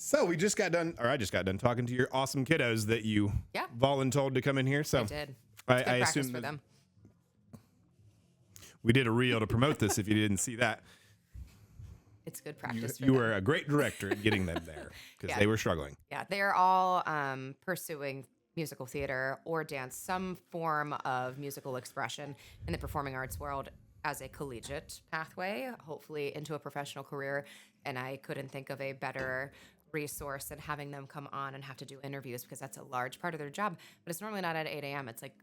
So we just got done, or I just got done talking to your awesome kiddos that you volunteered to come in here. So I did. I assume for them. We did a reel to promote this. If you didn't see that, It's good practice. you were a great director at getting them there because they were struggling. Yeah, they're all pursuing musical theater or dance, some form of musical expression in the performing arts world as a collegiate pathway, hopefully into a professional career. And I couldn't think of a better resource than having them come on and have to do interviews because that's a large part of their job. But it's normally not at 8 a.m. It's like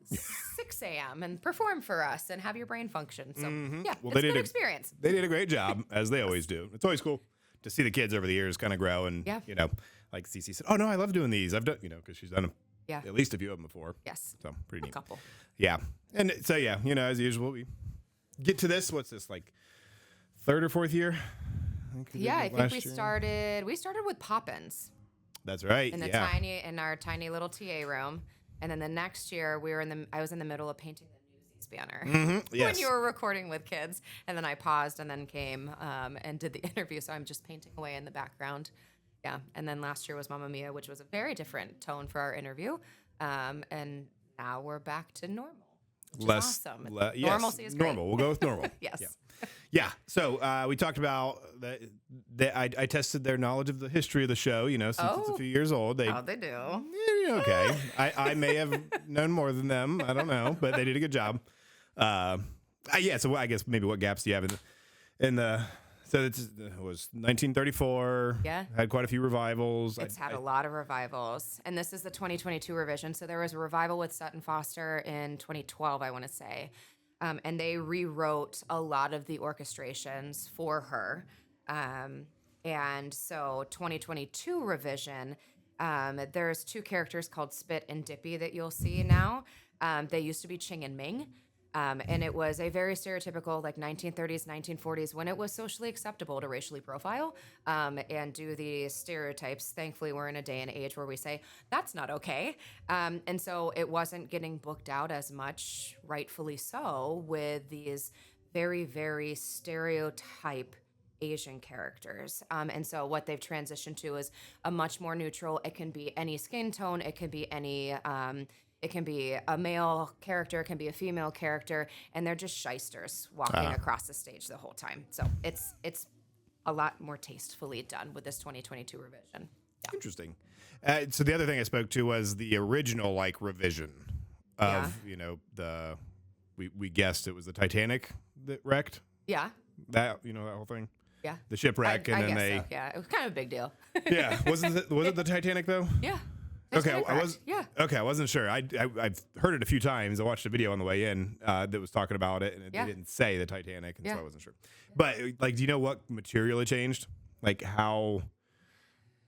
6 a.m. and perform for us and have your brain function. So, it's a good experience. They did a great job, as they always do. It's always cool to see the kids over the years kind of grow. And, like Cece said, oh, no, I love doing these. I've done, because she's done at least a few of them before. Yes. So, pretty neat. A couple. Yeah. And so, as usual, we get to this. What's this, like third or fourth year? I think we started with Poppins. That's right. In our tiny little TA room. And then the next year I was in the middle of painting the Newsies banner when you were recording with kids. And then I paused and then came and did the interview. So I'm just painting away in the background. Yeah. And then last year was Mamma Mia, which was a very different tone for our interview. And now we're back to normal. Which is awesome. Normalcy is great. Normal. We'll go with normal. Yes. Yeah. So we talked about that. I tested their knowledge of the history of the show. Since it's a few years old, they do. Okay. I may have known more than them. I don't know, but they did a good job. So I guess maybe what gaps do you have in the? So it was 1934. Yeah. Had quite a few revivals. It's had a lot of revivals. And this is the 2022 revision. So there was a revival with Sutton Foster in 2012, I want to say. And they rewrote a lot of the orchestrations for her. And so 2022 revision, there's two characters called Spit and Dippy that you'll see now. They used to be Ching and Ming. And it was a very stereotypical, like 1930s, 1940s, when it was socially acceptable to racially profile and do these stereotypes. Thankfully, we're in a day and age where we say, that's not okay. And so it wasn't getting booked out as much, rightfully so, with these very, very stereotype Asian characters. And so what they've transitioned to is a much more neutral, it can be any skin tone, it can be any... It can be a male character, it can be a female character, and they're just shysters walking across the stage the whole time. So it's a lot more tastefully done with this 2022 revision. Yeah. Interesting. So the other thing I spoke to was the original revision of we guessed it was the Titanic that wrecked. Yeah. That that whole thing. Yeah. The shipwreck, and then so. Yeah, it was kind of a big deal. Yeah. Was it the Titanic though? Yeah. Okay, I wasn't sure. I've heard it a few times. I watched a video on the way in that was talking about it, and they didn't say the Titanic, and so I wasn't sure. But do you know what material it changed? Like how?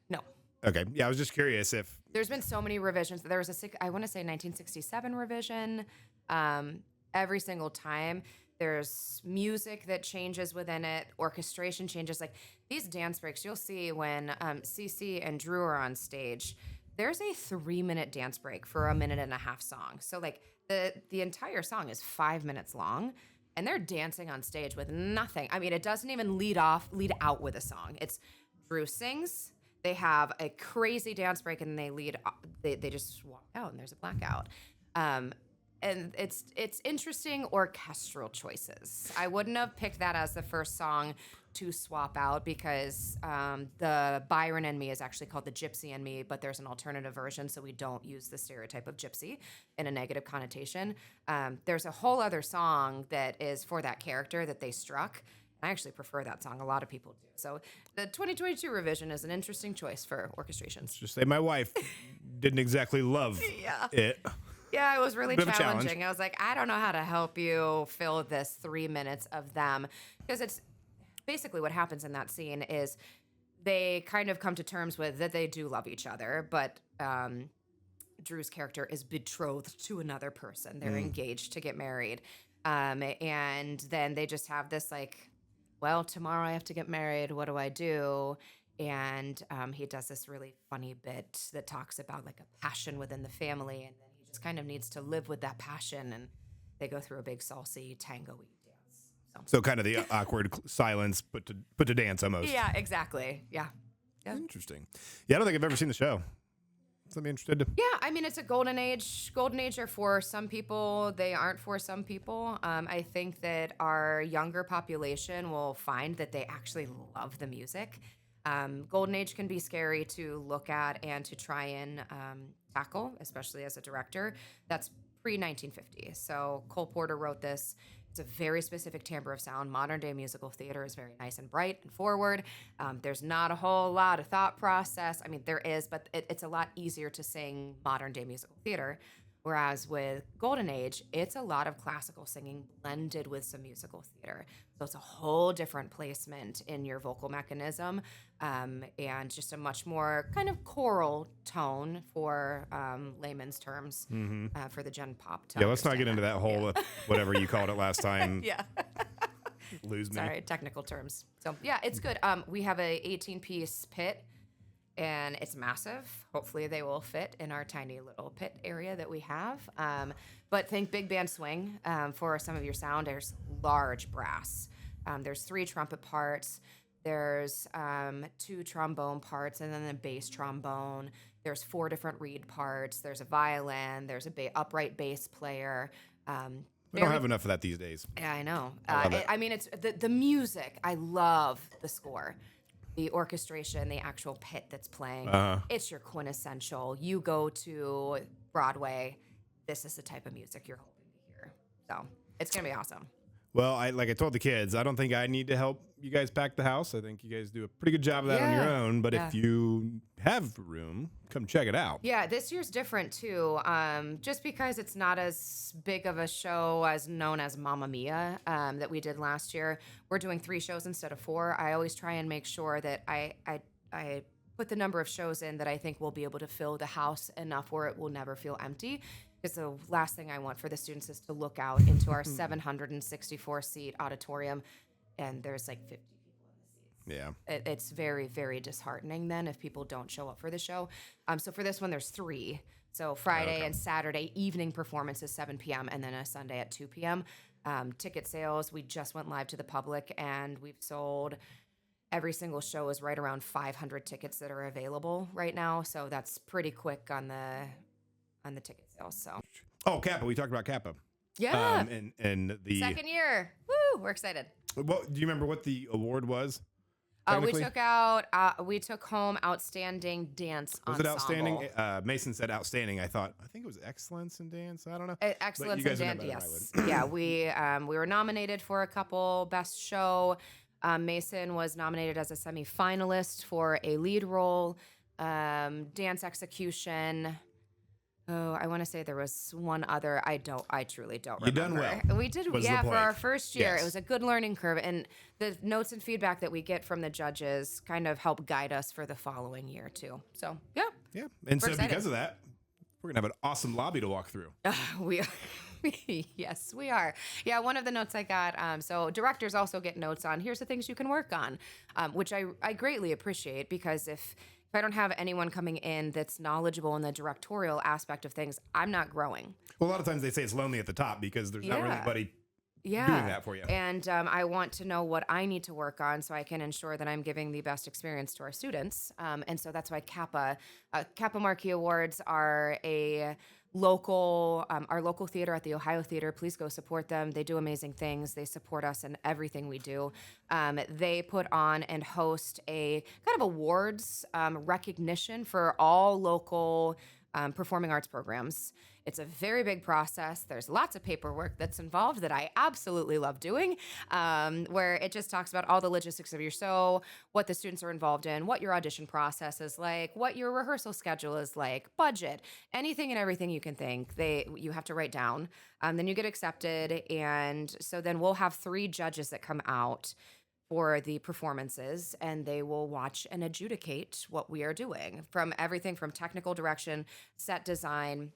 No. Okay, yeah, I was just curious if there's been so many revisions. There was I want to say 1967 revision. Every single time there's music that changes within it, orchestration changes. Like these dance breaks, you'll see when Cece and Drew are on stage. There's a 3-minute dance break for a 1.5-minute song. So the entire song is 5 minutes long, and they're dancing on stage with nothing. I mean, it doesn't even lead out with a song. It's Drew sings, they have a crazy dance break, and they just walk out, and there's a blackout. And it's interesting orchestral choices. I wouldn't have picked that as the first song to swap out because the Byron and Me is actually called the Gypsy and Me, but there's an alternative version, so we don't use the stereotype of gypsy in a negative connotation. There's a whole other song that is for that character that they struck. I actually prefer that song. A lot of people do. So the 2022 revision is an interesting choice for orchestrations. Just say my wife didn't exactly love it. Yeah, it was really challenging. I was like, I don't know how to help you fill this 3 minutes of them. Because it's basically what happens in that scene is they kind of come to terms with that they do love each other, but Drew's character is betrothed to another person. They're engaged to get married. And then they just have this tomorrow I have to get married. What do I do? And he does this really funny bit that talks about a passion within the family, and then he just kind of needs to live with that passion, and they go through a big salsa tango-y dance. So kind of the awkward silence put to dance almost. Yeah, exactly. Yeah. Yeah. Interesting. Yeah, I don't think I've ever seen the show. So I'd be interested to. Yeah, I mean, it's a golden age. Golden age are for some people. They aren't for some people. I think that our younger population will find that they actually love the music. Golden age can be scary to look at and to try and tackle, especially as a director. That's pre-1950. So Cole Porter wrote this. It's a very specific timbre of sound. Modern day musical theater is very nice and bright and forward. There's not a whole lot of thought process. I mean, there is, but it's a lot easier to sing modern day musical theater. Whereas with Golden Age, it's a lot of classical singing blended with some musical theater. So it's a whole different placement in your vocal mechanism, and just a much more kind of choral tone for layman's terms, for the gen pop tone. Yeah, let's not get into that whole whatever you called it last time. Yeah. Lose me. Sorry, technical terms. So yeah, it's good. We have a 18-piece pit, and it's massive. Hopefully they will fit in our tiny little pit area that we have. But think big band swing for some of your sound. There's large brass. There's 3 trumpet parts. There's 2 trombone parts, and then a bass trombone. There's 4 different reed parts. There's a violin. There's a upright bass player. We don't have enough of that these days. Yeah, I know. I mean, it's the music. I love the score. The orchestration, the actual pit that's playing, it's your quintessential. You go to Broadway, this is the type of music you're hoping to hear. So it's going to be awesome. Well, like I told the kids, I don't think I need to help you guys pack the house. I think you guys do a pretty good job of that on your own. But if you have room, come check it out. Yeah, this year's different too. Just because it's not as big of a show as known as Mamma Mia that we did last year. We're doing 3 shows instead of 4. I always try and make sure that I put the number of shows in that I think will be able to fill the house enough where it will never feel empty. Because the last thing I want for the students is to look out into our 764-seat auditorium, and there's like 50 people in the seats. Yeah. It's very, very disheartening then if people don't show up for the show. So for this one, there's 3. So Friday and Saturday evening performances, 7 p.m., and then a Sunday at 2 p.m. Ticket sales, we just went live to the public, and we've sold... Every single show is right around 500 tickets that are available right now. So that's pretty quick on the ticket sales. So Kappa. We talked about Kappa. yeah, And the second year. Woo! We're excited. Well, do you remember what the award was? We took home outstanding dance Was ensemble. it outstanding? Mason said outstanding. I think it was excellence in dance. I don't know. Excellence But you in guys dance. remember Yes. Yeah, we were nominated for a couple best show. Mason was nominated as a semifinalist for a lead role. Dance execution. Oh, I want to say there was one other. I truly don't remember. You done well. We did, was the for point. our first year. Yes. It was a good learning curve, and the notes and feedback that we get from the judges kind of help guide us for the following year too. So, yeah. Yeah. And We're so excited. because of that, we're going to have an awesome lobby to walk through. We are. Yes, we are. Yeah, one of the notes I got, so directors also get notes on, here's the things you can work on, which I greatly appreciate, because if I don't have anyone coming in that's knowledgeable in the directorial aspect of things, I'm not growing. Well, a lot of times they say it's lonely at the top because there's not really anybody doing that for you. And I want to know what I need to work on so I can ensure that I'm giving the best experience to our students. And so that's why Kappa Marquee Awards are our local theater at the Ohio Theater. Please go support them. They do amazing things. They support us in everything we do. They put on and host a kind of awards recognition for all local performing arts programs. It's a very big process. There's lots of paperwork that's involved that I absolutely love doing, where it just talks about all the logistics of your show, what the students are involved in, what your audition process is like, what your rehearsal schedule is like, budget, anything and everything you can think. You have to write down. Then you get accepted, and so then we'll have 3 judges that come out for the performances, and they will watch and adjudicate what we are doing, from everything from technical direction, set design,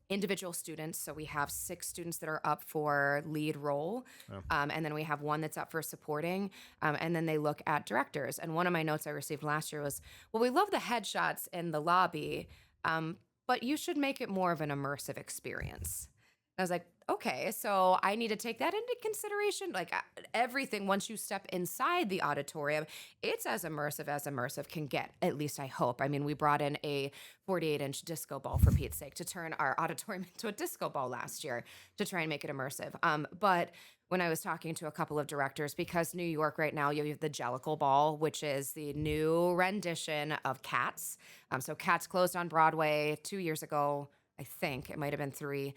individual students. So we have 6 students that are up for lead role. And then we have 1 that's up for supporting. And then they look at directors. And one of my notes I received last year was, well, we love the headshots in the lobby, but you should make it more of an immersive experience. I was like, okay, so I need to take that into consideration. Like everything, once you step inside the auditorium, it's as immersive can get, at least I hope. I mean, we brought in a 48-inch disco ball, for Pete's sake, to turn our auditorium into a disco ball last year to try and make it immersive. But when I was talking to a couple of directors, because New York right now, you have the Jellicle Ball, which is the new rendition of Cats. So Cats closed on Broadway 2 years ago. I think it might have been 3,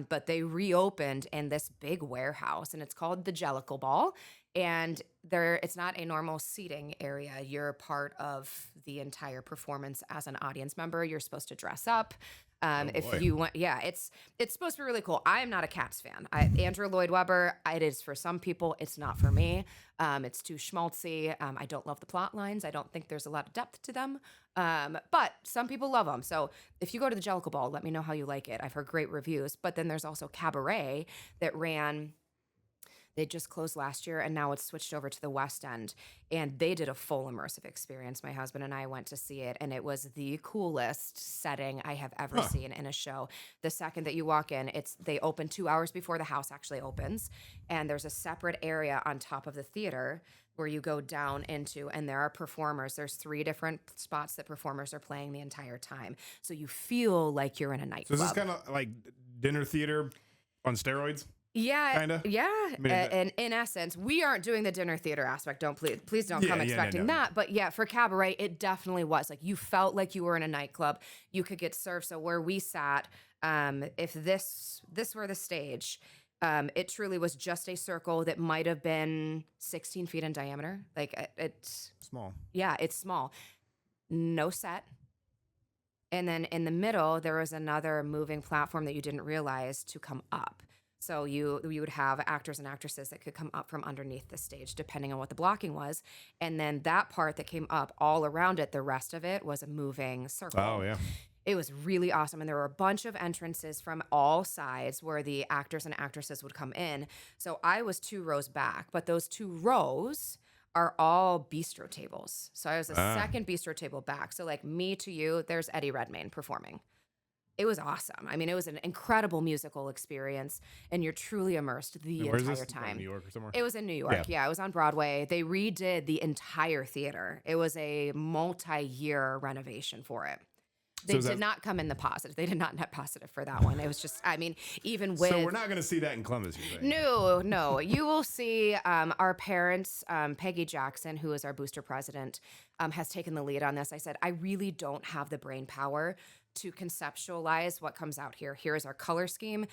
but they reopened in this big warehouse, and it's called the Jellicle Ball. And it's not a normal seating area. You're part of the entire performance as an audience member. You're supposed to dress up. If you want, yeah, it's supposed to be really cool. I am not a Cats fan. Andrew Lloyd Webber, it is for some people. It's not for me. It's too schmaltzy. I don't love the plot lines. I don't think there's a lot of depth to them. But some people love them. So if you go to the Jellicle Ball, let me know how you like it. I've heard great reviews. But then there's also Cabaret that ran. They just closed last year, and now it's switched over to the West End. And they did a full immersive experience. My husband and I went to see it, and it was the coolest setting I have ever seen in a show. The second that you walk in, they open 2 hours before the house actually opens, and there's a separate area on top of the theater where you go down into, and there are performers. There's 3 different spots that performers are playing the entire time. So you feel like you're in a nightclub. So is this kind of like dinner theater on steroids? Yeah, Kinda? yeah. I mean, And in essence, we aren't doing the dinner theater aspect. Please don't come expecting no. that. But yeah, for Cabaret, it definitely was like you felt like you were in a nightclub. You could get served. So where we sat, if this were the stage, it truly was just a circle that might have been 16 feet in diameter. Like it's Small. Yeah, it's small. No set. And then in the middle, there was another moving platform that you didn't realize to come up. So you would have actors and actresses that could come up from underneath the stage, depending on what the blocking was. And then that part that came up all around it, the rest of it was a moving circle. Oh, yeah. It was really awesome. And there were a bunch of entrances from all sides where the actors and actresses would come in. So I was 2 rows back, but those 2 rows are all bistro tables. So I was the second bistro table back. So like me to you, there's Eddie Redmayne performing. It was awesome. I mean, it was an incredible musical experience, and you're truly immersed the entire time. New York or somewhere? It was in New York. Yeah, it was on Broadway. They redid the entire theater. It was a multi-year renovation for it. They did not come in the positive. They did not net positive for that one. It was just, I mean, even with... So we're not going to see that in Columbus, you're saying? No. You will see our parents, Peggy Jackson, who is our booster president, has taken the lead on this. I said, I really don't have the brain power to conceptualize what comes out here. Here is our color scheme.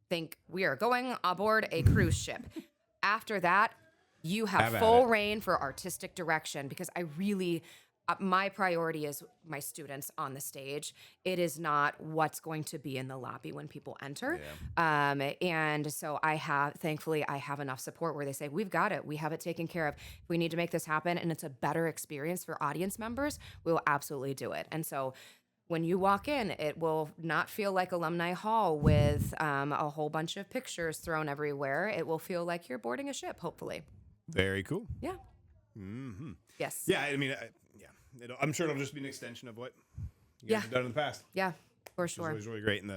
Think we are going aboard a cruise ship. After that, you have full reign for artistic direction, because I really... my priority is my students on the stage. It is not what's going to be in the lobby when people enter. Yeah. And so thankfully, I have enough support where they say, we've got it. We have it taken care of. If we need to make this happen and it's a better experience for audience members, we will absolutely do it. And so when you walk in, it will not feel like Alumni Hall with a whole bunch of pictures thrown everywhere. It will feel like you're boarding a ship, hopefully. Very cool. Yeah. Mm-hmm. Yes. Yeah, I mean, I'm sure it'll just be an extension of what you guys have done in the past. Yeah, for sure. It was really great. And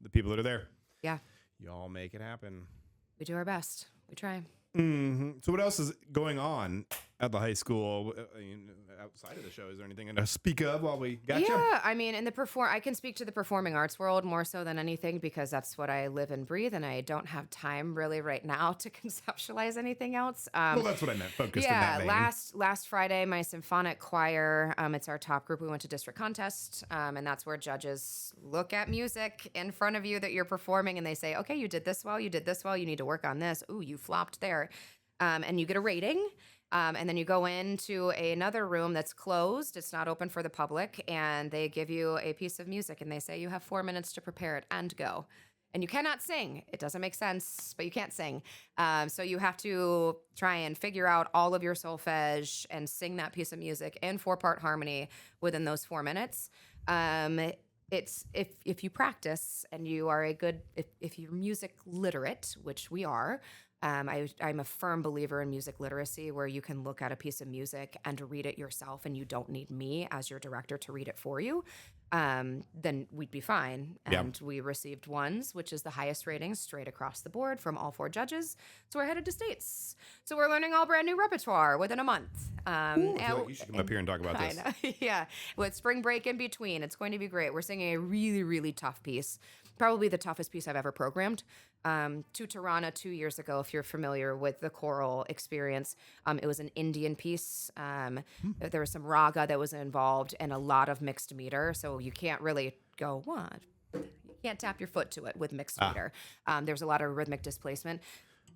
the people that are there. Yeah. Y'all make it happen. We do our best. We try. Mm-hmm. So what else is going on at the high school outside of the show? Is there anything to speak of while we got you? Yeah, I mean, I can speak to the performing arts world more so than anything, because that's what I live and breathe, and I don't have time really right now to conceptualize anything else. Well, that's what I meant. Focused in that vein. Last Friday, my symphonic choir, it's our top group. We went to district contest, and that's where judges look at music in front of you that you're performing, and they say, okay, you did this well, you need to work on this. Ooh, you flopped there. And you get a rating. And then you go into another room that's closed. It's not open for the public. And they give you a piece of music and they say you have 4 minutes to prepare it and go. And you cannot sing. It doesn't make sense, but you can't sing. So you have to try and figure out all of your solfege and sing that piece of music in 4-part harmony within those 4 minutes. It's if you practice and you are if you're music literate, which we are. I'm a firm believer in music literacy, where you can look at a piece of music and read it yourself, and you don't need me as your director to read it for you. then we'd be fine. Yeah. And we received ones, which is the highest rating straight across the board from all 4 judges. So we're headed to states. So we're learning all brand new repertoire within a month. I feel like you should come up here and talk about this. I know. Yeah. With spring break in between, it's going to be great. We're singing a really, really tough piece. Probably the toughest piece I've ever programmed. To Tirana 2 years ago, if you're familiar with the choral experience, it was an Indian piece. There was some raga that was involved and a lot of mixed meter. So you can't really go, what? You can't tap your foot to it with mixed meter. There's a lot of rhythmic displacement.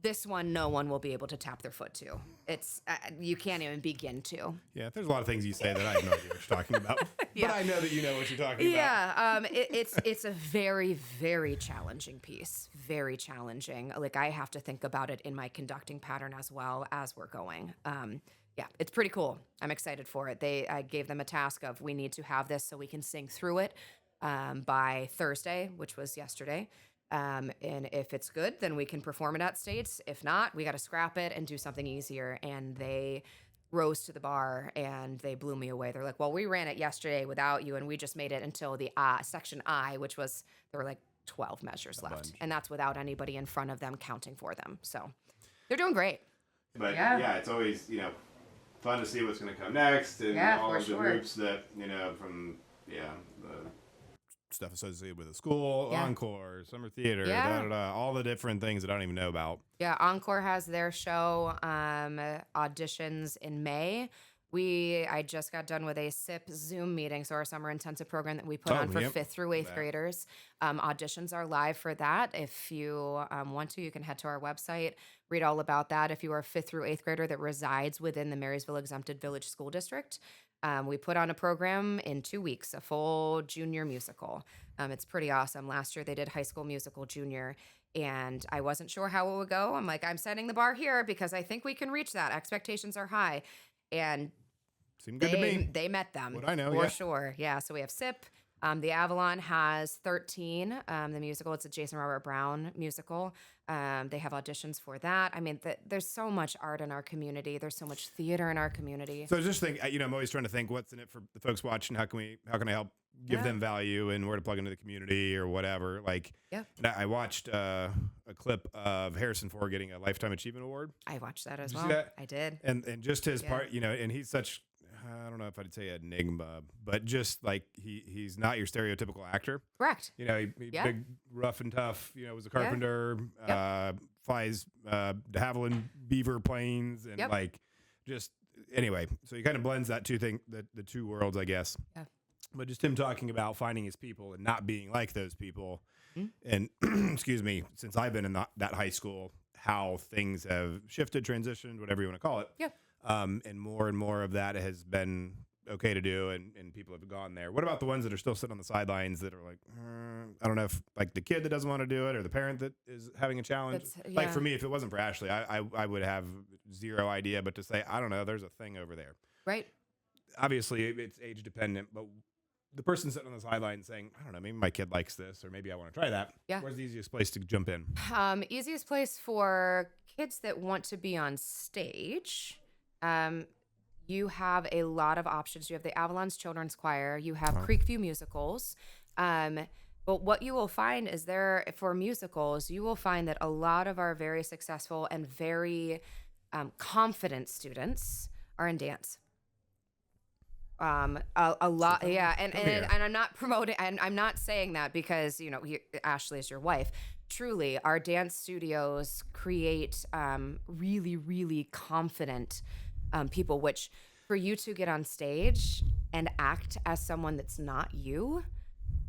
This one, no one will be able to tap their foot to. It's you can't even begin to. Yeah, there's a lot of things you say that I have no idea what you're talking about. Yeah. But I know that you know what you're talking about. Yeah, it's a very, very challenging piece. Very challenging. Like, I have to think about it in my conducting pattern as well as we're going. Yeah, it's pretty cool. I'm excited for it. I gave them a task of, we need to have this so we can sing through it by Thursday, which was yesterday. And if it's good, then we can perform it at States. If not, we got to scrap it and do something easier. And they rose to the bar and they blew me away. They're like, well, we ran it yesterday without you, and we just made it until the section I, which was, there were like 12 measures left. bunch. And that's without anybody in front of them counting for them. So they're doing great. But Yeah. it's always, fun to see what's going to come next, and Yeah, all for of the sure. groups that, from, the stuff associated with the school, Yeah. Encore, Summer Theater, Yeah. all the different things that I don't even know about. Yeah, Encore has their show auditions in May. I just got done with a SIP Zoom meeting, so our summer intensive program that we put on for 5th through 8th graders. Auditions are live for that. If you want to, you can head to our website, read all about that. If you are a 5th through 8th grader that resides within the Marysville Exempted Village School District, we put on a program in 2 weeks, a full junior musical. It's pretty awesome. Last year they did High School Musical Junior, and I wasn't sure how it would go. I'm like, I'm setting the bar here because I think we can reach that. Expectations are high. And Seemed good to me. they met them. What I know, for yeah. sure. Yeah. So we have SIP. The Avalon has 13. The musical, it's a Jason Robert Brown musical. They have auditions for that. I mean, there's so much art in our community. There's so much theater in our community. So just think, I'm always trying to think what's in it for the folks watching. How can I help give them value and where to plug into the community or whatever. Like, Yeah. and I watched a clip of Harrison Ford getting a Lifetime Achievement Award. I watched that as Did you well. see that? I did. And just his Yeah. part, and he's such, I don't know if I'd say enigma, but just like he's not your stereotypical actor. Correct. He Yeah. big, rough and tough, was a carpenter, flies de Beaver planes and anyway, so he kind of blends that the two worlds, I guess. Yeah. But just him talking about finding his people and not being like those people. Mm-hmm. And excuse me, since I've been in that high school, how things have shifted, transitioned, whatever you want to call it. Yeah. And more of that has been okay to do, and people have gone there. What about the ones that are still sitting on the sidelines that are like, I don't know if like the kid that doesn't want to do it or the parent that is having a challenge? Like for me, if it wasn't for Ashley, I would have zero idea, but to say, I don't know, there's a thing over there. Right. Obviously, it's age dependent, but the person sitting on the sideline saying, I don't know, maybe my kid likes this, or maybe I want to try that. Yeah. Where's the easiest place to jump in? Easiest place for kids that want to be on stage. You have a lot of options. You have the Avalon's Children's Choir. You have Creekview Musicals. But what you will find is for musicals, you will find that a lot of our very successful and very confident students are in dance. A lot, yeah, and I'm not promoting, and I'm not saying that because Ashley is your wife. Truly, our dance studios create really, really confident people. Which, for you to get on stage and act as someone that's not you,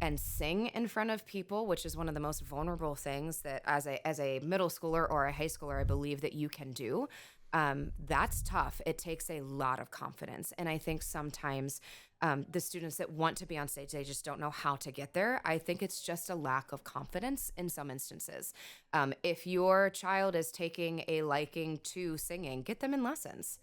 and sing in front of people, which is one of the most vulnerable things that as a middle schooler or a high schooler, I believe that you can do. That's tough. It takes a lot of confidence. And I think sometimes the students that want to be on stage, they just don't know how to get there. I think it's just a lack of confidence in some instances. If your child is taking a liking to singing, get them in lessons.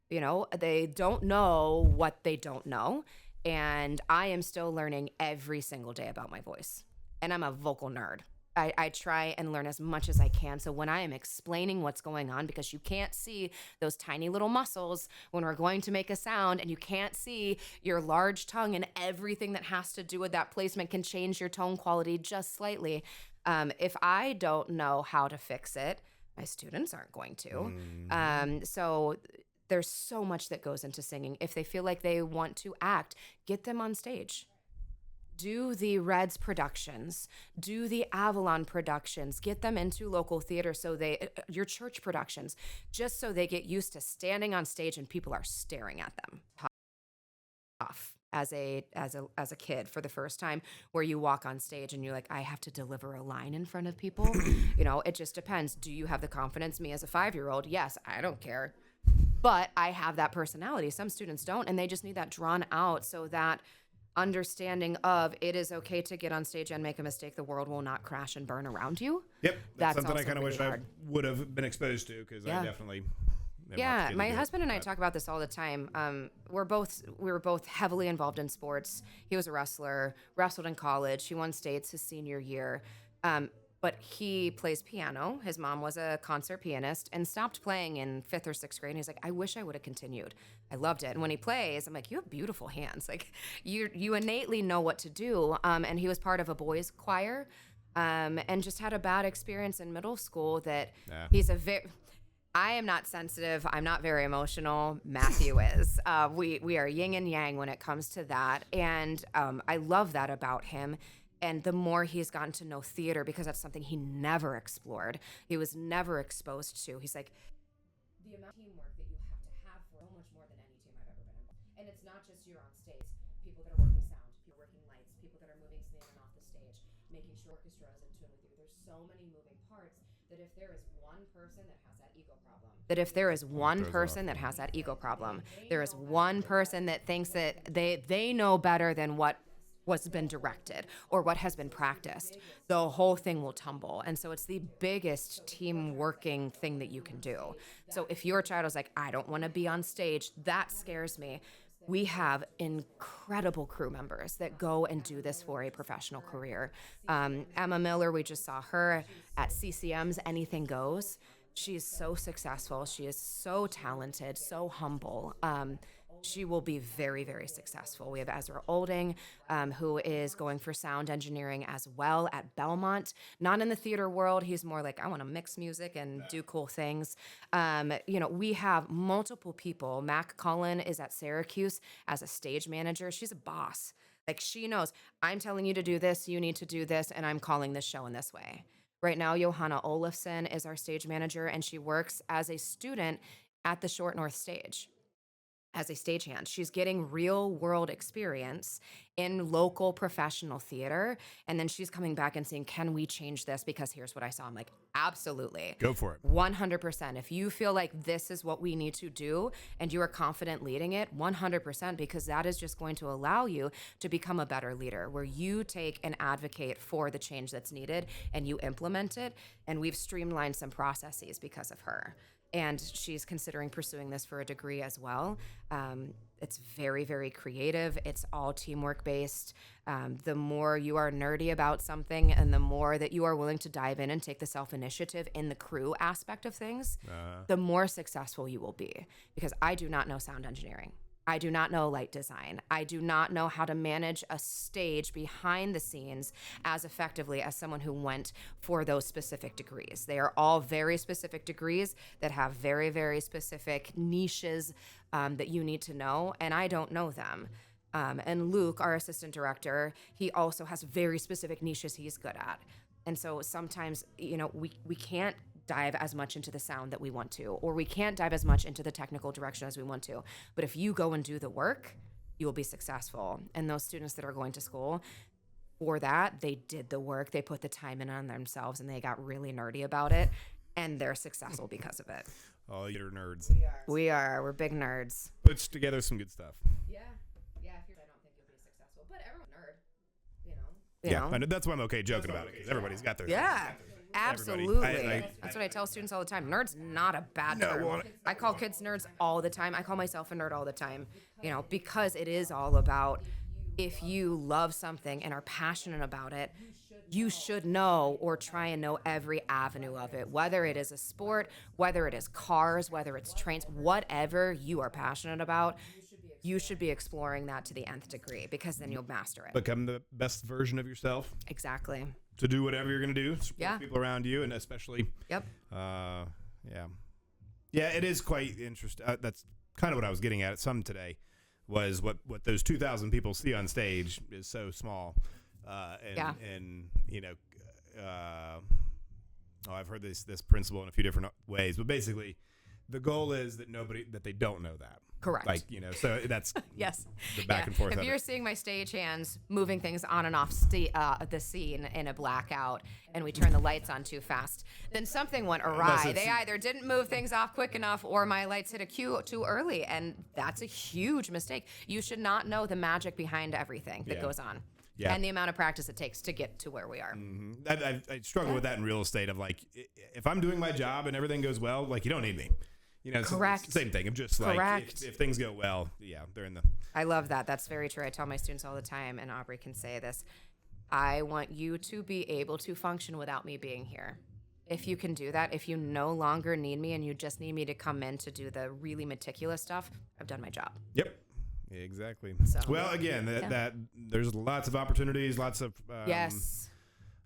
They don't know what they don't know. And I am still learning every single day about my voice. And I'm a vocal nerd. I try and learn as much as I can. So when I am explaining what's going on, because you can't see those tiny little muscles when we're going to make a sound, and you can't see your large tongue, and everything that has to do with that placement can change your tone quality just slightly. If I don't know how to fix it, my students aren't going to. So there's so much that goes into singing. If they feel like they want to act, get them on stage. Do the Reds productions, do the Avalon productions, get them into local theater, so your church productions, just so they get used to standing on stage and people are staring at them. Tough as a kid for the first time, where you walk on stage and you're like, I have to deliver a line in front of people. It just depends. Do you have the confidence? Me as a 5-year-old, yes, I don't care. But I have that personality. Some students don't, and they just need that drawn out, so that understanding of it is okay to get on stage and make a mistake. The world will not crash and burn around you. Yep. That's something I also kind of really wish hard. I would have been exposed to, because I definitely Yeah, my husband and I talk about this all the time. We were both heavily involved in sports. He was a wrestler, wrestled in college. He won states his senior year. But he plays piano. His mom was a concert pianist and stopped playing in 5th or 6th grade. And he's like, I wish I would have continued. I loved it. And when he plays, I'm like, you have beautiful hands. Like, you innately know what to do. And he was part of a boys' choir, and just had a bad experience in middle school that he's I am not sensitive. I'm not very emotional. Matthew is. We are yin and yang when it comes to that. And I love that about him. And the more he's gotten to know theater, because that's something he never explored, he was never exposed to. He's like, the amount of teamwork that you have for so much more than any team I've ever been in. And it's not just you're on stage, people that are working sound, people working lights, people that are moving in and off the stage, making sure orchestra is in tune with you. There's so many moving parts that if there is one person that has that ego problem, there is one person that thinks that they know better than what's been directed or what has been practiced, the whole thing will tumble. And so it's the biggest team working thing that you can do. So if your child is like, I don't want to be on stage, that scares me. We have incredible crew members that go and do this for a professional career. Emma Miller, we just saw her at CCM's Anything Goes. She is so successful. She is so talented, so humble. She will be very, very successful. We have Ezra Olding, who is going for sound engineering as well at Belmont. Not in the theater world. He's more like, I want to mix music and do cool things. We have multiple people. Mac Cullen is at Syracuse as a stage manager. She's a boss. Like, she knows, I'm telling you to do this, you need to do this, and I'm calling this show in this way. Right now, Johanna Olafson is our stage manager, and she works as a student at the Short North Stage as a stagehand. She's getting real world experience in local professional theater. And then she's coming back and saying, can we change this? Because here's what I saw. I'm like, absolutely. Go for it. 100%. If you feel like this is what we need to do and you are confident leading it, 100%, because that is just going to allow you to become a better leader, where you take and advocate for the change that's needed and you implement it. And we've streamlined some processes because of her. And she's considering pursuing this for a degree as well. It's very, very creative. It's all teamwork based. The more you are nerdy about something and the more that you are willing to dive in and take the self-initiative in the crew aspect of things, the more successful you will be. Because I do not know sound engineering. I do not know light design. I do not know how to manage a stage behind the scenes as effectively as someone who went for those specific degrees. They are all very specific degrees that have very, very specific niches that you need to know, and I don't know them. And Luke, our assistant director, he also has very specific niches he's good at. And so sometimes, we can't dive as much into the sound that we want to, or we can't dive as much into the technical direction as we want to. But if you go and do the work, you will be successful. And those students that are going to school for that, they did the work, they put the time in on themselves, and they got really nerdy about it, and they're successful because of it. All you're nerds. We're big nerds. Puts together some good stuff. Yeah. If you're, I don't think you'll be successful, but everyone's a nerd, I know. That's why I'm okay joking about it, because everybody's got their Yeah. Absolutely. That's what I tell students all the time. Nerd's not a bad term. I call kids nerds all the time. I call myself a nerd all the time, because it is all about if you love something and are passionate about it, you should know or try and know every avenue of it, whether it is a sport, whether it is cars, whether it's trains, whatever you are passionate about, you should be exploring that to the nth degree, because then you'll master it. Become the best version of yourself. Exactly. To do whatever you're going to do, support people around you, and especially, Yep. Yeah, it is quite interesting. That's kind of what I was getting at some today, was what those 2,000 people see on stage is so small. And you know, I've heard this principle in a few different ways, but basically the goal is that they don't know that. Correct. Like, you know, so that's yes. the back and forth If of you're it. seeing my stage hands moving things on and off the scene in a blackout, and we turn the lights on too fast, then something went awry. They either didn't move things off quick enough, or my lights hit a cue too early, and that's a huge mistake. You should not know the magic behind everything that goes on. Yeah. And the amount of practice it takes to get to where we are. Mm-hmm. I struggle with that in real estate, of like, if I'm doing my job and everything goes well, like, you don't need me. You know, Correct. Same thing. I'm just like, Correct. if things go well, they're in the. I love that. That's very true. I tell my students all the time, and Aubrey can say this. I want you to be able to function without me being here. If you can do that, if you no longer need me and you just need me to come in to do the really meticulous stuff, I've done my job. Yep. Exactly. So, well, again, that there's lots of opportunities, lots of yes.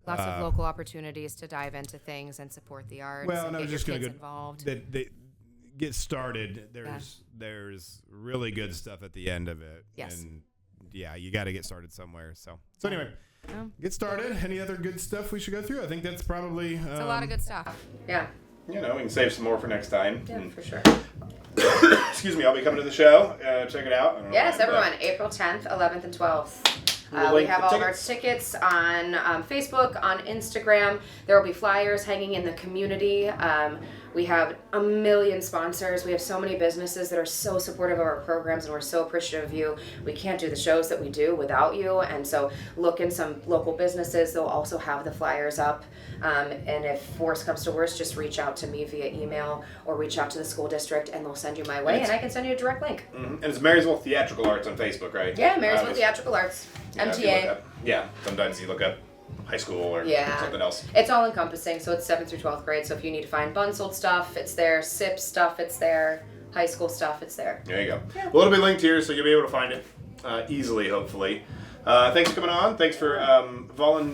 Lots of local opportunities to dive into things and support the arts. Well, and I was get just your going to kids involved. They get started. There's really good stuff at the end of it. Yes. And you got to get started somewhere. So anyway, get started. Any other good stuff we should go through? I think that's probably. It's a lot of good stuff. Yeah. You know, we can save some more for next time. Yeah, for sure. Excuse me, I'll be coming to the show. Check it out. Yes, everyone. April 10th, 11th, and 12th. We have all of our tickets on Facebook, on Instagram. There will be flyers hanging in the community. We have a million sponsors. We have so many businesses that are so supportive of our programs, and we're so appreciative of you. We can't do the shows that we do without you, and so look in some local businesses. They'll also have the flyers up. And if worse comes to worse, just reach out to me via email or reach out to the school district, and they'll send you my way, and I can send you a direct link. Mm-hmm. And it's Marysville Theatrical Arts on Facebook, right? Yeah, Marysville Theatrical Arts, MTA. Sometimes you look up high school or something else. It's all encompassing, so it's 7th through 12th grade. So if you need to find Bunsold stuff, it's there. SIP stuff, it's there. High school stuff, it's there. There you go. Yeah. Well, it'll be linked here, so you'll be able to find it easily, hopefully. Thanks for coming on. Thanks for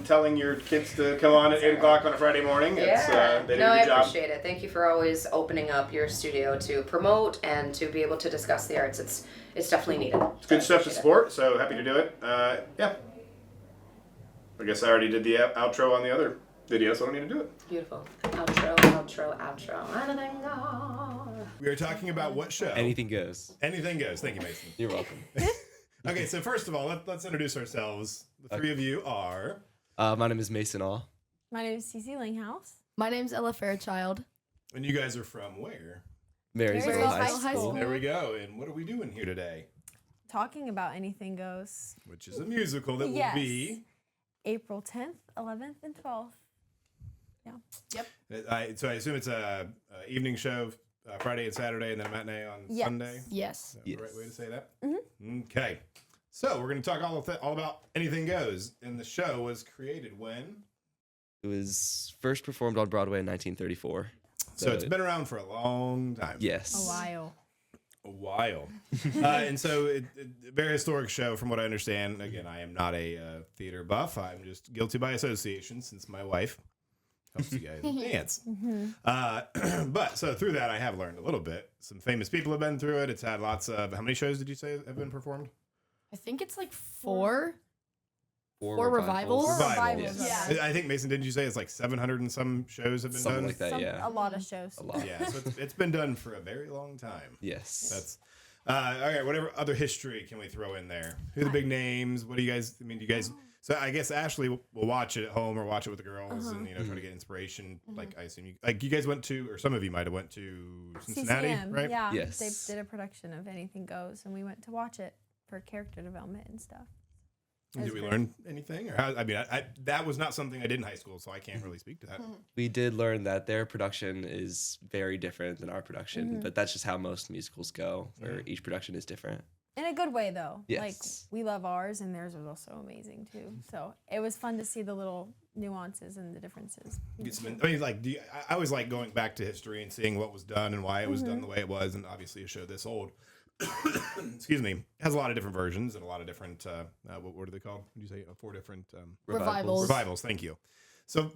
telling your kids to come on at 8 o'clock on a Friday morning. They did a good I job. appreciate it. Thank you for always opening up your studio to promote and to be able to discuss the arts. It's definitely needed. It's good stuff to support, so happy to do it. I guess I already did the outro on the other video, so I don't need to do it. Beautiful. Outro. Anything goes. We are talking about what show? Anything goes. Anything goes. Thank you, Mason. You're welcome. Okay, so first of all, let's introduce ourselves. The three of you are... My name is Mason All. My name is Cece Langhouse. My name's Ella Fairchild. And you guys are from where? Marysville High High School. School. There we go. And what are we doing here today? Talking about Anything Goes. Which is a musical that will be... April 10th, 11th, and 12th. Yeah. Yep. So I assume it's a evening show, Friday and Saturday, and then a matinee on Sunday? Yes. Is that the right way to say that? Mm-hmm. Okay. So we're going to talk all about Anything Goes. And the show was created when? It was first performed on Broadway in 1934. So it's been around for a long time. Yes. A while. And so a very historic show from what I understand. Again, I am not a theater buff. I'm just guilty by association since my wife helps you guys dance. But so through that, I have learned a little bit. Some famous people have been through it. It's had lots of, how many shows did you say have been performed? I think it's like four. Four revivals. Revivals, Yeah. I think, Mason, didn't you say it's like 700 and some shows have been Something done? like that, yeah. A lot of shows. A lot. Yeah, so it's been done for a very long time. Yes. That's all right. Whatever other history can we throw in there? Who are the big names? What do you guys? I mean, do you guys? So I guess Ashley will watch it at home or watch it with the girls, and try to get inspiration. Like I assume you guys went to, or some of you might have went to Cincinnati, CCM, right? Yeah. Yes. They did a production of Anything Goes, and we went to watch it for character development and stuff. Did we learn anything? Or how, I mean, I that was not something I did in high school, so I can't really speak to that. We did learn that their production is very different than our production, but that's just how most musicals go, where each production is different. In a good way, though. Like, Yes. we love ours, and theirs was also amazing, too. So it was fun to see the little nuances and the differences. Get some, I mean, like, I always like going back to history and seeing what was done and why it was done the way it was. And obviously, a show this old, excuse me, has a lot of different versions and a lot of different, what are they called? What did you say? 4 different Revivals. revivals. Thank you. So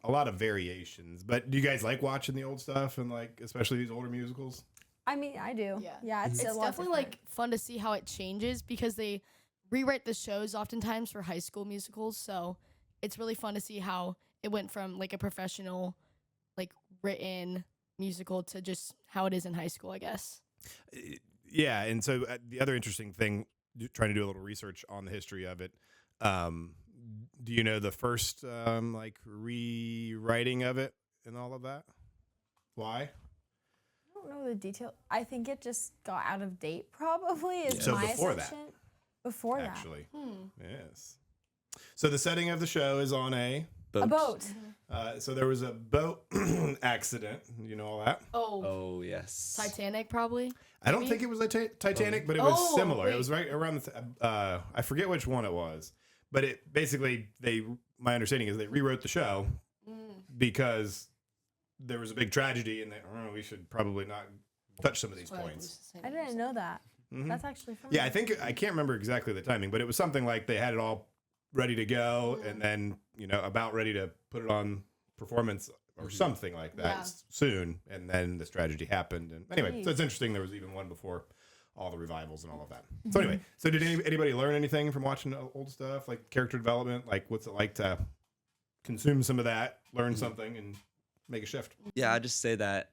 a lot of variations. But do you guys like watching the old stuff and like, especially these older musicals? I mean, I do. Yeah, it's, It's a lot definitely different. like fun to see how it changes because they rewrite the shows oftentimes for high school musicals. So it's really fun to see how it went from like a professional, like written musical to just how it is in high school, I guess. Yeah, and so the other interesting thing, trying to do a little research on the history of it, do you know the first like rewriting of it and all of that? Why? I don't know the detail. I think it just got out of date, probably, is So my before that, assumption. Before that. actually. Yes. So the setting of the show is on a A boat. so there was a boat accident. You know all that? Oh, Oh, yes. Titanic probably. I don't think it was a Titanic, but it was Oh, similar. It wait. was right around I forget which one it was, but it basically my understanding is they rewrote the show because there was a big tragedy and we should probably not touch some of these points. I didn't know that. That's actually fun. Yeah, I can't remember exactly the timing, but it was something like they had it all ready to go and then, about ready to put it on performance or something like that Yeah. soon. And then this tragedy happened. And anyway, so it's interesting. There was even one before all the revivals and all of that. So anyway, so did anybody learn anything from watching old stuff, like character development? Like what's it like to consume some of that, learn something and make a shift? Yeah, I just say that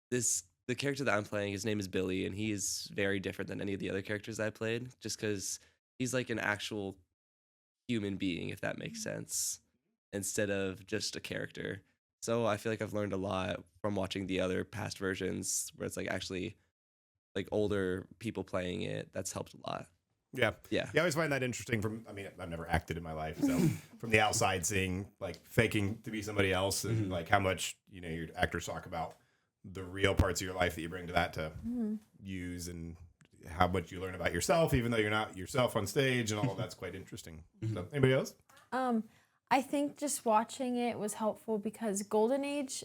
the character that I'm playing, his name is Billy, and he is very different than any of the other characters I played, just because he's like an actual human being, if that makes sense, instead of just a character. So I feel like I've learned a lot from watching the other past versions, where it's like actually like older people playing it. That's helped a lot. Yeah. Yeah. I always find that interesting I've never acted in my life. So from the outside seeing like faking to be somebody else and like how much, your actors talk about the real parts of your life that you bring to that to use and how much you learn about yourself, even though you're not yourself on stage and all of that's quite interesting. So, anybody else? I think just watching it was helpful because Golden Age,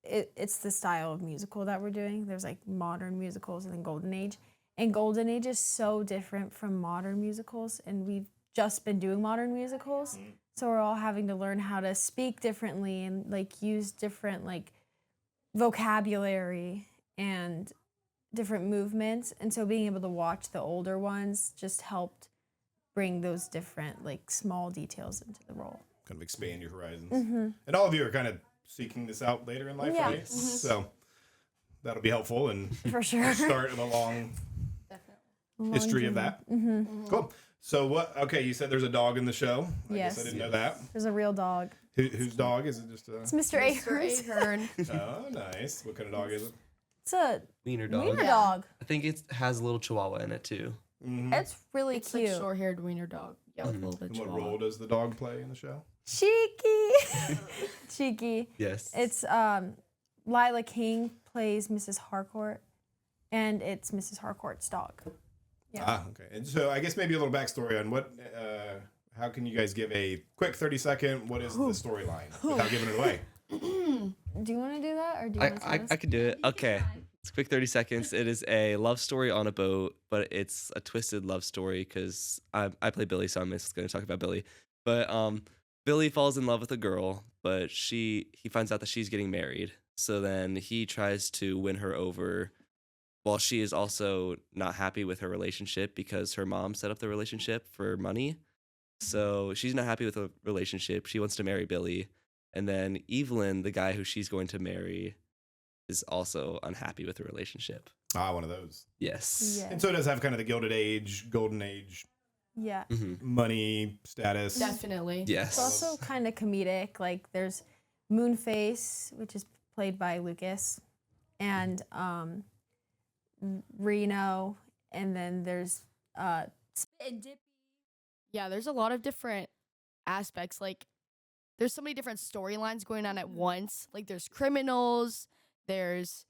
it's the style of musical that we're doing. There's like modern musicals and then Golden Age. And Golden Age is so different from modern musicals. And we've just been doing modern musicals. So we're all having to learn how to speak differently and like use different like vocabulary and different movements. And so being able to watch the older ones just helped bring those different like small details into the role. Kind of expand your horizons. And all of you are kind of seeking this out later in life, Yeah. right? So that'll be helpful and For sure. start of a long history of that. Cool. So okay, you said there's a dog in the show. I guess Yes. I didn't know that. There's a real dog. Whose dog is it? Just It's Mr. Ahern. Ahern. oh, nice. What kind of dog is it? It's a Wiener dog. wiener dog. I think it has a little chihuahua in it too. It's really It's cute. like short-haired wiener dog. Yeah, with a little bit And what chihuahua. role does the dog play in the show? Cheeky. Cheeky. Yes. It's Lila King plays Mrs. Harcourt, and it's Mrs. Harcourt's dog. Yeah. Ah, okay. And so I guess maybe a little backstory on what, how can you guys give a quick 30-second, what is the storyline without giving it away? Do you want to do that, or do you want to I could do it. Okay. It's a quick 30 seconds. It is a love story on a boat, but it's a twisted love story because I play Billy, so I'm just going to talk about Billy. But Billy falls in love with a girl, but he finds out that she's getting married. So then he tries to win her over while she is also not happy with her relationship because her mom set up the relationship for money. So she's not happy with the relationship. She wants to marry Billy. And then Evelyn, the guy who she's going to marry, is also unhappy with the relationship. Ah, one of those. Yes. Yeah. And so it does have kind of the Gilded Age, Golden Age, Yeah. money, status. Definitely. Yes. It's also kind of comedic. Like there's Moonface, which is played by Lucas, and Reno, and then there's Spit and Dippy. Yeah, there's a lot of different aspects. Like, there's so many different storylines going on at once. Like, there's criminals, there's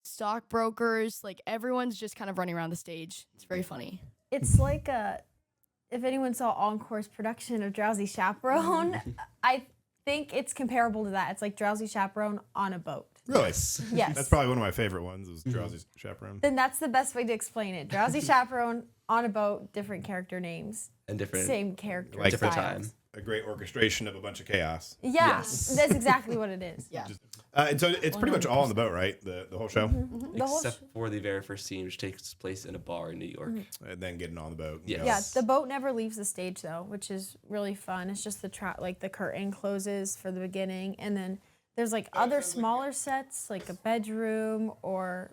stockbrokers. Like, everyone's just kind of running around the stage. It's very funny. It's like if anyone saw Encore's production of Drowsy Chaperone, I think it's comparable to that. It's like Drowsy Chaperone on a boat. Really? Yes. That's probably one of my favorite ones. Was Drowsy Chaperone. Then that's the best way to explain it. Drowsy Chaperone on a boat, different character names, And different. same character Like different styles. time. A great orchestration of a bunch of chaos. Yeah, Yes. that's exactly what it is. Yeah. And so it's pretty much all on the boat, right? The whole show, The whole Except for the very first scene, which takes place in a bar in New York. and then getting on the boat. and Yes. go. Yeah, the boat never leaves the stage though, which is really fun. It's just like the curtain closes for the beginning, and then there's like other smaller sets, like a bedroom or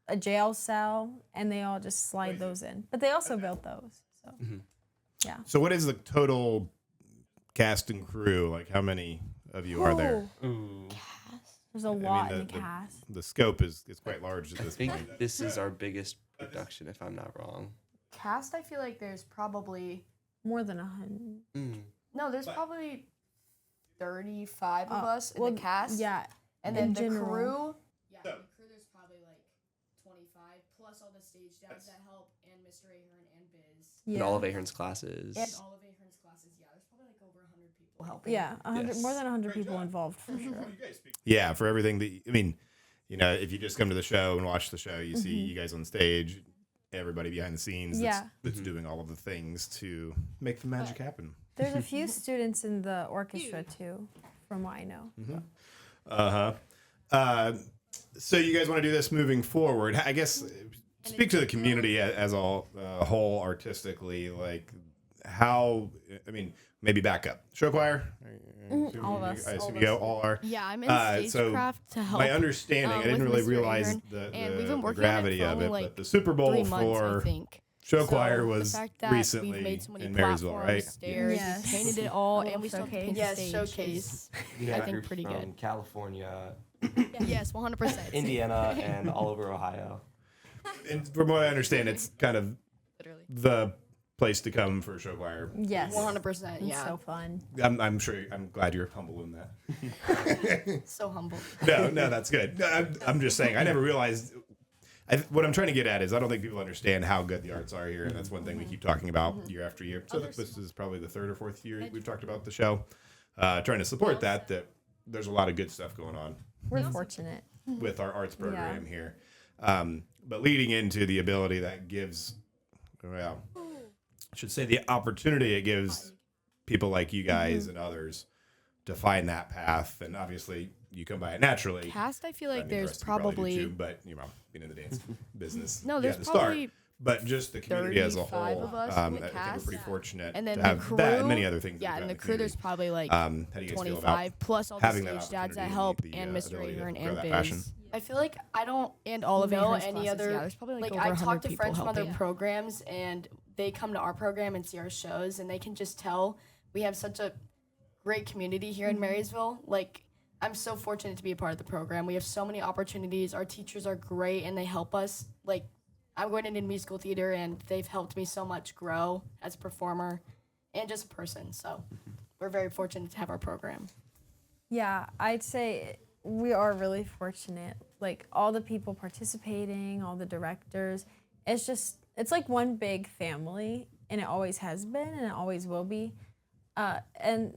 a jail cell, and they all just slide those in. But they also built those, so yeah. So what is the total cast and crew? Like how many of you are there? Ooh, Ooh. there's a lot in the the- cast. The scope is quite large at I this think point. this is our biggest production, if I'm not wrong. Cast, I feel like there's probably More than 100. no, there's probably 35 of us in well, the cast. Yeah, And in then the general. crew. Yeah, the crew there's probably like 25 plus all the stage dads that help and Mr. Ahern and Biz yeah. And all of Ahern's classes. and all of Ahern's classes. Yeah, there's probably like over 100 people helping. Yeah, 100, Yes. more than 100 people involved for sure. Yeah, for everything that I mean, you know, if you just come to the show and watch the show, you see you guys on stage, everybody behind the scenes Yeah. that's doing all of the things to make the magic happen. There's a few students in the orchestra too, from what I know. So you guys want to do this moving forward? I guess speak to the community as a whole artistically, like how. I mean, maybe back up. Show choir. All of us. I All assume of you go. us. All are. Yeah, I'm in So stagecraft to help. my understanding, I didn't with really Mr. realize Ahern, the and we've been working gravity on of it it, for only, but the Super Bowl 3 months, for I think. show So choir the was fact that recently we've made so many in Marysville, platforms, right? Stairs, Yes. we painted it all, A and we little still have to paint showcase. the stage. showcase. I Yeah, think pretty from good. California, Yes, 100%. Indiana, and all over Ohio. And from what I understand, it's kind of Literally. the place to come for show choir. Yes. 100%. It's Yeah. so fun. I'm sure. I'm glad you're humble in that. So humble. No, that's good. No, I'm just saying. I never realized. What I'm trying to get at is I don't think people understand how good the arts are here, and that's one thing we keep talking about year after year. So this is probably the third or fourth year we've talked about the show, trying to support that there's a lot of good stuff going on We're fortunate. with our arts program here. But leading into the ability that gives, well, I should say the opportunity it gives people like you guys and others to find that path, and obviously you come by it naturally. Cast, I feel I like mean, the there's rest of you do probably too, but you know, being in the dance business. No, you there's had to start. probably But just the community as a 35 whole, of us I in the think we're cast. pretty fortunate and then to the have crew, that and many other things. Yeah, that and we've the got in crew there's community. probably like How do you guys feel 25 about plus all the having that stage dads that opportunity help the, and Mr. ability to Ahern grow and that Biz. passion? I feel like I don't And all of know Ahern's any classes. other. Yeah, there's probably like, over I 100 talk to people friends from other helping. programs, and they come to our program and see our shows, and they can just tell we have such a great community here in Marysville. Like, I'm so fortunate to be a part of the program. We have so many opportunities. Our teachers are great, and they help us. Like, I'm going into musical theater, and they've helped me so much grow as a performer and just a person. So we're very fortunate to have our program. Yeah, I'd say we are really fortunate. Like all the people participating, all the directors, it's like one big family, and it always has been, and it always will be. And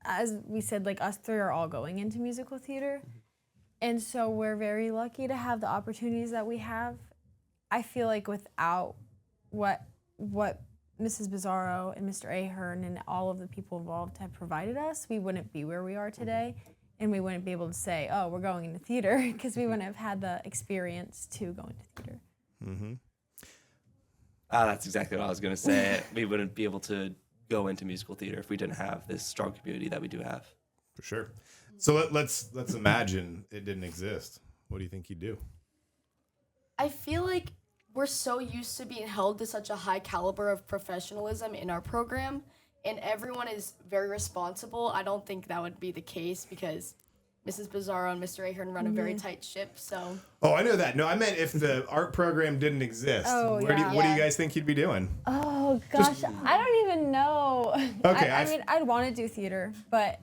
as we said, like us three are all going into musical theater, and so we're very lucky to have the opportunities that we have. I feel like without what Mrs. Bizarro and Mr. Ahern and all of the people involved have provided us, we wouldn't be where we are today, and we wouldn't be able to say, oh, we're going into theater, because we wouldn't have had the experience to go into theater. That's exactly what I was going to say. We wouldn't be able to go into musical theater if we didn't have this strong community that we do have. For sure. So let's imagine it didn't exist. What do you think you'd do? I feel like we're so used to being held to such a high caliber of professionalism in our program, and everyone is very responsible. I don't think that would be the case because Mrs. Bizarro and Mr. Ahern run a very tight ship. So Oh, I know that. No, I meant if the art program didn't exist. Oh, what do yeah. you guys think you'd be doing? Oh gosh, I don't even know. Okay, I mean, I'd want to do theater, but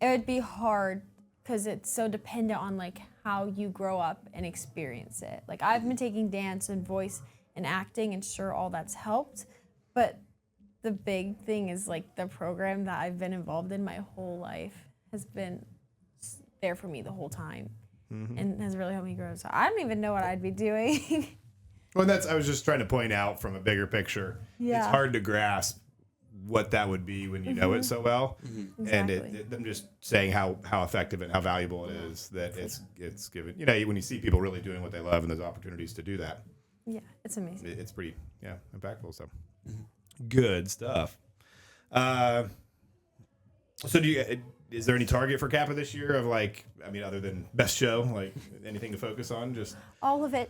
it would be hard because it's so dependent on like how you grow up and experience it. Like I've been taking dance and voice, and acting, and sure, all that's helped. But the big thing is like the program that I've been involved in my whole life has been there for me the whole time and has really helped me grow. So I don't even know what I'd be doing. Well, I was just trying to point out from a bigger picture. Yeah. It's hard to grasp what that would be when you know it so well. And Exactly. I'm just saying how effective and how valuable it is that it's given. You know, when you see people really doing what they love and there's opportunities to do that, Yeah, it's amazing. it's pretty impactful. So good stuff. So is there any target for Kappa this year of like, I mean, other than best show, like anything to focus on? Just All of it.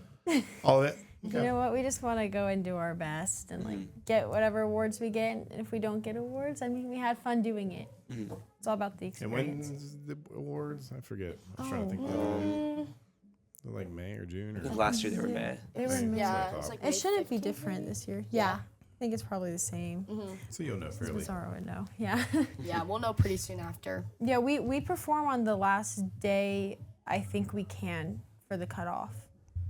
all of it? You know what? We just want to go and do our best and like get whatever awards we get. And if we don't get awards, I mean, we had fun doing it. It's all about the And experience. when's the awards? I forget. I'm trying to think. They're like May or June I think or last year they were May. They were in Yeah, thought. it's like It shouldn't be 15th, different maybe? this year. Yeah. I think it's probably the same. so you'll know fairly. Bizarro would know. Yeah. Yeah, we'll know pretty soon after. Yeah, we perform on the last day I think we can for the cutoff.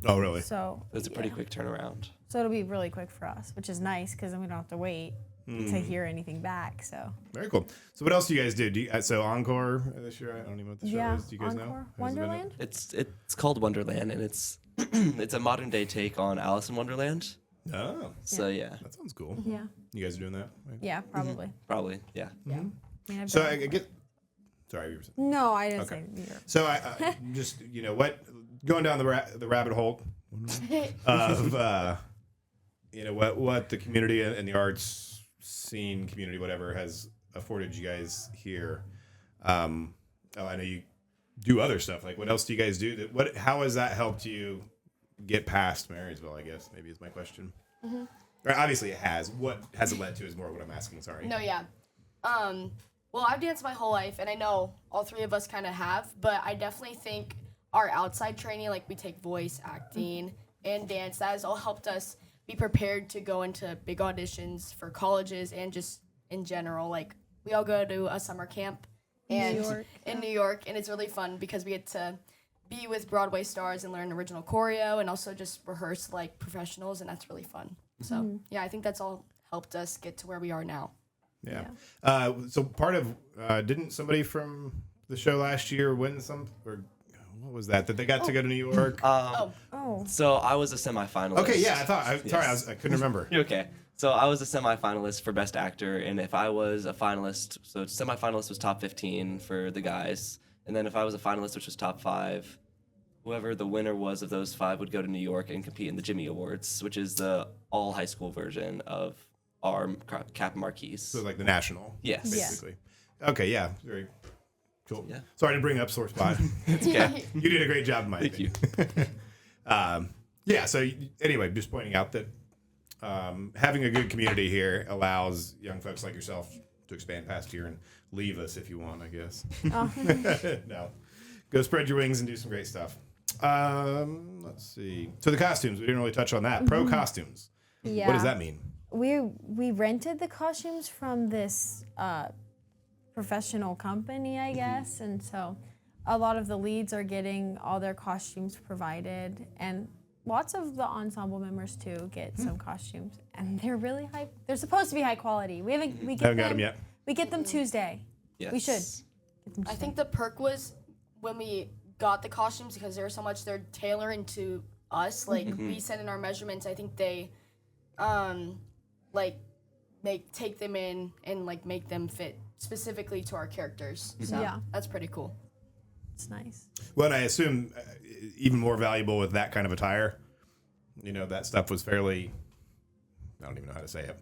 Oh, really? So It was a pretty yeah. quick turnaround. So it'll be really quick for us, which is nice because then we don't have to wait to hear anything back. So Very cool. So what else do you guys do? So Encore this year? I don't even know what the show yeah, is. Do you guys know? Encore, Has it been- Wonderland. It's called Wonderland, and it's it's a modern day take on Alice in Wonderland. Oh, So yeah, that sounds cool. Yeah, You guys are doing that? Right? yeah, probably. probably yeah. Yeah. I mean, I've So done I it get. Sorry, you were saying. No, I didn't Okay. say New York. So I just what going down the rabbit hole of what the community and the arts scene community whatever has afforded you guys here. I know you do other stuff. Like what else do you guys do? How has that helped you get past Marysville? I guess maybe is my question. Right, obviously it has. What has it led to is more what I'm asking. Sorry. No, yeah. Well, I've danced my whole life, and I know all three of us kind of have, but I definitely think our outside training, like we take voice, acting, and dance, that has all helped us be prepared to go into big auditions for colleges and just in general. Like, we all go to a summer camp and York, in New York, and it's really fun because we get to be with Broadway stars and learn original choreo and also just rehearse like professionals, and that's really fun. So, yeah, I think that's all helped us get to where we are now. Yeah. So part of didn't somebody from the show last year win some or what was that they got to go to New York? Oh, So I was a semifinalist. Okay, yeah, I thought. Sorry, Yes. I couldn't remember. You're okay. So I was a semifinalist for Best Actor, and if I was a finalist, so semifinalist was top 15 for the guys, and then if I was a finalist, which was top 5, whoever the winner was of those 5 would go to New York and compete in the Jimmy Awards, which is the all high school version of our Kappa Marquise. So like the national. Yes. Yeah. Basically. Okay, yeah, very cool. Yeah. Sorry to bring up sore spot. Okay. You did a great job, in my Thank you. opinion. Yeah. So anyway, just pointing out that having a good community here allows young folks like yourself to expand past here and leave us if you want. I guess. No, go spread your wings and do some great stuff. Let's see. So the costumes, we didn't really touch on that. Pro costumes. yeah. What does that mean? We rented the costumes from this professional company, I guess, and so a lot of the leads are getting all their costumes provided, and lots of the ensemble members too get some costumes, and they're really high. They're supposed to be high quality. We get Haven't got them yet. We get them Tuesday. Yes. We should. Get them I Tuesday. think the perk was when we got the costumes because there was so much they're tailoring to us. Like we send in our measurements. I think they, like, take them in and like make them fit specifically to our characters. So Yeah. that's pretty cool. It's nice. Well, and I assume even more valuable with that kind of attire. You know, that stuff was fairly. I don't even know how to say it.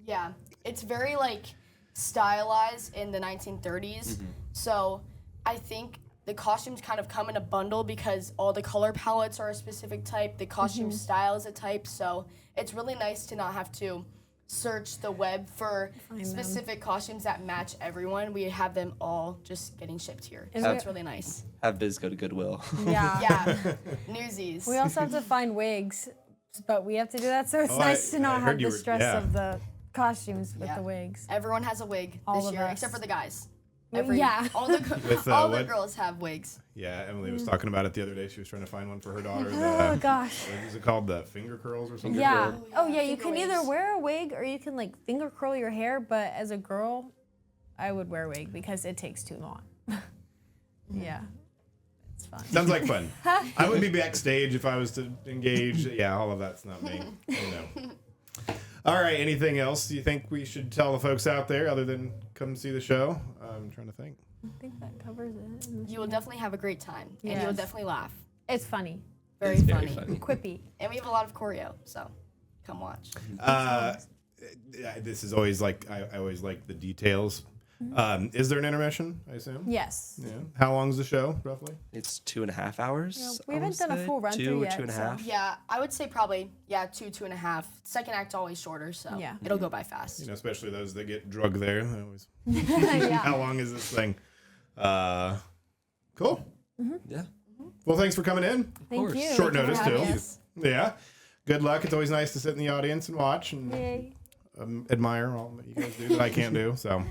Yeah, it's very like stylized in the 1930s. So I think the costumes kind of come in a bundle because all the color palettes are a specific type, the costume style is a type. So it's really nice to not have to search the web for Find them. specific costumes that match everyone. We have them all just getting shipped here. And So we- it's really nice. Have Biz go to Goodwill. Yeah. Yeah, Newsies. We also have to find wigs, but we have to do that, so it's Oh, nice I to not heard have you the were- stress yeah. of the costumes with Yeah. the wigs. Everyone has a wig All this of year, us. except for the guys. Yeah. all the With, all the what? girls have wigs. Yeah, Emily was talking about it the other day. She was trying to find one for her daughter. Oh gosh. What is it called? The finger curls or something? Yeah. curl. Oh yeah, you Finger can either waves. wear a wig or you can like finger curl your hair, but as a girl, I would wear a wig because it takes too long. Yeah. It's fun. Sounds like fun. I would be backstage if I was to engage. Yeah, all of that's not me. No. All right. Anything else you think we should tell the folks out there other than come see the show? I'm trying to think. I think that covers it. You will definitely have a great time, and you'll Yes. definitely laugh. It's funny. Very It's funny. very funny. Quippy. And we have a lot of choreo, so come watch. This is always like I always like the details. Is there an intermission? I assume. Yes. Yeah. How long's the show roughly? It's 2.5 hours. Yeah, we I haven't would done a say. full run Two through or yet, 2.5. so- Yeah, I would say probably 2.5. Second act's always shorter, so Yeah. it'll go by fast. You know, especially those that get drugged there. They always, Yeah. how long is this thing? Cool. Yeah. Well, thanks for coming in. Thank course. you. Short Thank you notice for too. having us. Yeah. Good luck. It's always nice to sit in the audience and watch and Yay. admire all that you guys do that I can't do. So,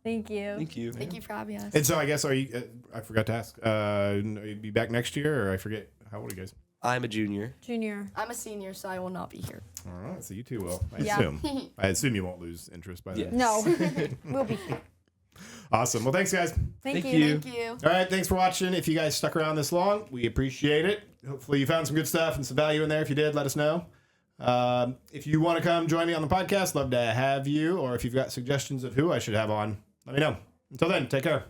Thank you. Thank you. Thank you for having us. and so I guess are you? I forgot to ask. You be back next year, or I forget. How old are you guys? I'm a junior. Junior. I'm a senior, so I will not be here. All right. So you two will. I Yeah. assume. I assume you won't lose interest by then. Yes. No. We'll be here. Awesome. Well, thanks, guys. Thank, Thank you. you. Thank you. All right, thanks for watching. If you guys stuck around this long, we appreciate it. Hopefully you found some good stuff and some value in there. If you did, let us know. If you want to come join me on the podcast, love to have you. Or if you've got suggestions of who I should have on, let me know. Until then, take care.